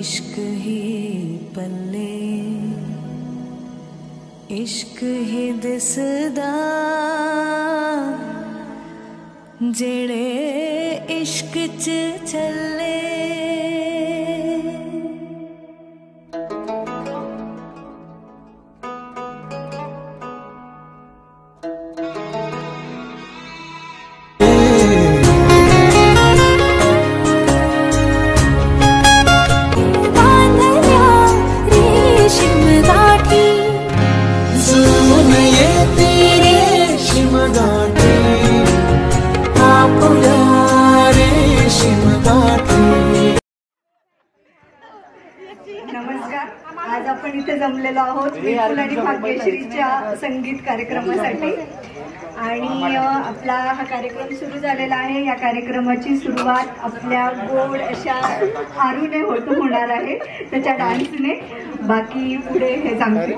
इश्क ही पल्ले इश्क ही दिसदा जेड़े इश्क च चले। नमस्कार, आज आपण इथे जमलेलो आहोत विपुल आणि भाग्यश्रीच्या संगीत कार्यक्रमासाठी आणि आपला हा कार्यक्रम सुरू झालेला आहे। या कार्यक्रमाची सुरुवात आपल्या गोड अशा आरूने होणार आहे, त्याच्या डान्सने। बाकी पुढे हे सांगते।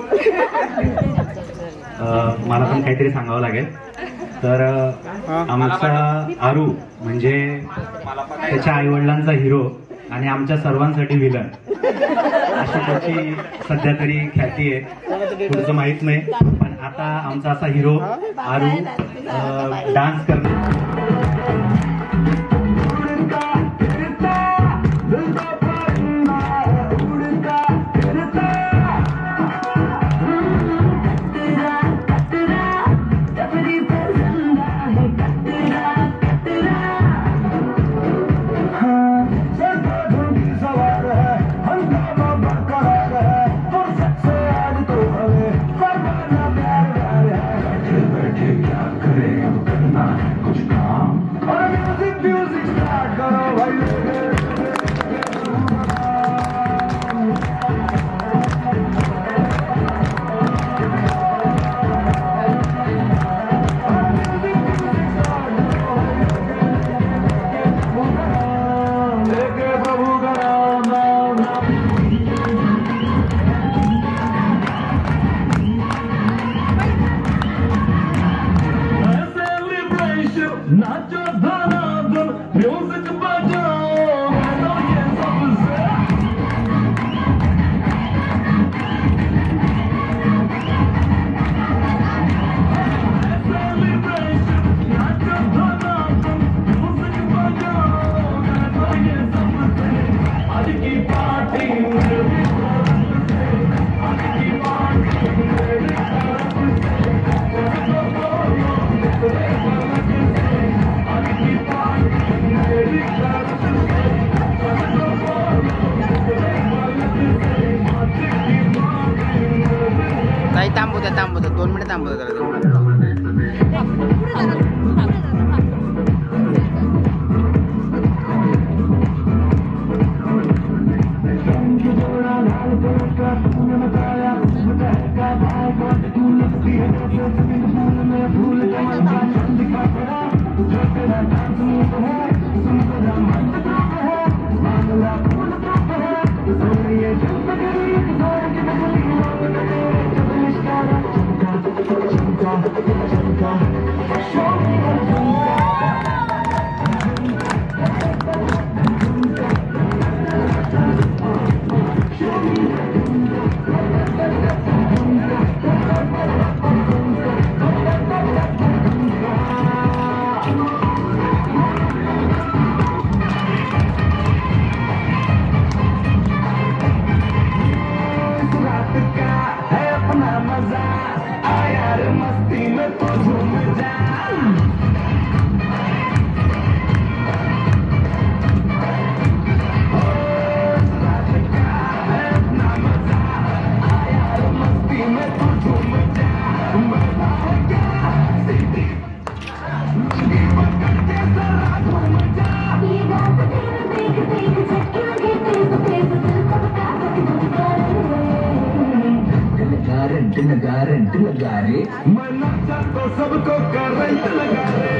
मला पण काहीतरी सांगावं लागेल। तर आमचा आरू म्हणजे त्याच्या आईवडिलांचा हिरो आणि आमच्या सर्वांसाठी विलन अशी त्याची सध्या तरी ख्याती आहे। पुढचं माहित नाही, पण आता आमचा असा हिरो आरू डान्स करणार। थांबू दे 2 मिनिट थांबू दे। करंट लगा रे, मना तो सबको करंट लगा रे।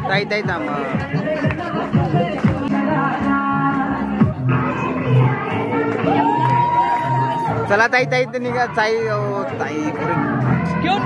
ताई ताई थांब. चला ताई ताई तर निघा. ताई ताई घेऊन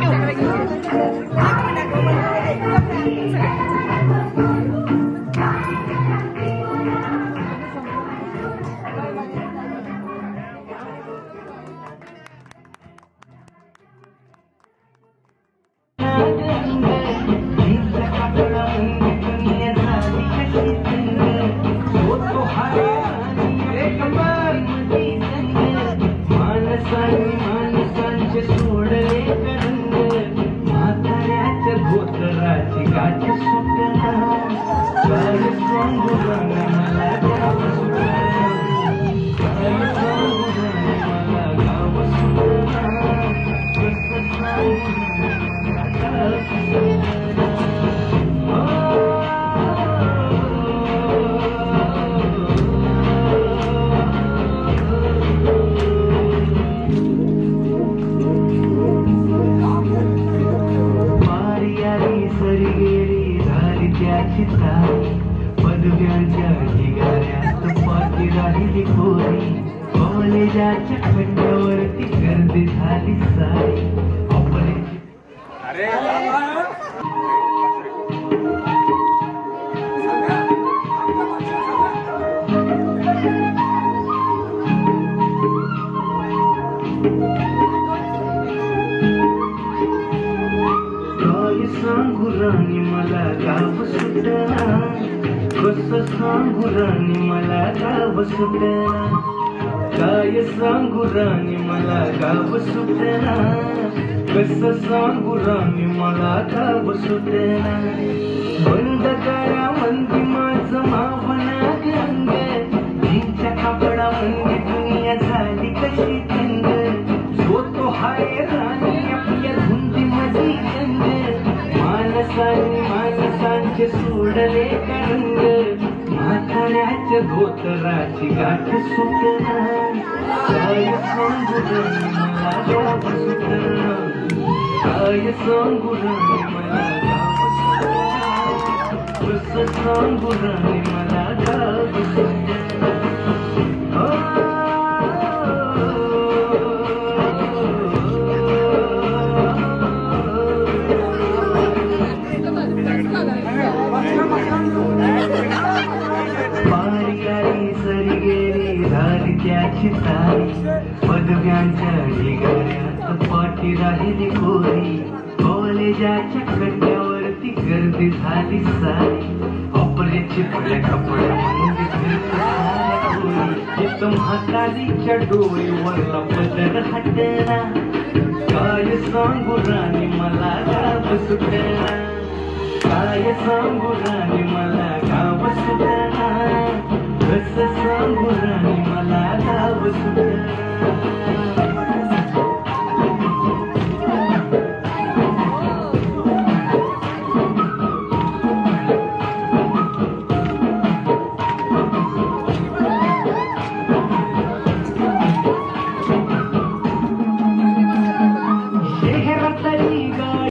पदव्यांच्या ढिगाऱ्यात पाठी राहिली खोरी. कॉलेजाच्या खड्ड्यावरती गर्दी झाली सारी. काय सांगू राणी मला गाव सुटना. कसं सांगू राणी मला गाव सुटना. काय सांगू राणी मला गाव सुटना. कसं सांगू राणी मला गाव सुटना. बंद करा मंदी माझं मावना गंग. जीनच्या कापडा मंदी दुनिया झाली कशी थंड. जो तो हाय राणी आपल्या धुंदी मधी गंग. मानसाने माणसांचे सोडले रंग. म्हाताऱ्याच्या धोतराची गाठ सुटना. काय सांगू राणी मला गाव सुटना. काय सांगू राणी मला गाव सुटना. कसं सांगू राणी मला गाव सुटना. त्याची तारी. पदव्यांच्या ढिगाऱ्यात पाठी राहिली खोरी. कॉलेजाच्या खड्ड्यावरती गर्दी झाली सारी. ऑपरेची फुल्या कपड्यामध्ये म्हातारीच्या डोळीवरला पदर हटना. काय सांगू राणी मला गाव सुटना. काय सांगू राणी मला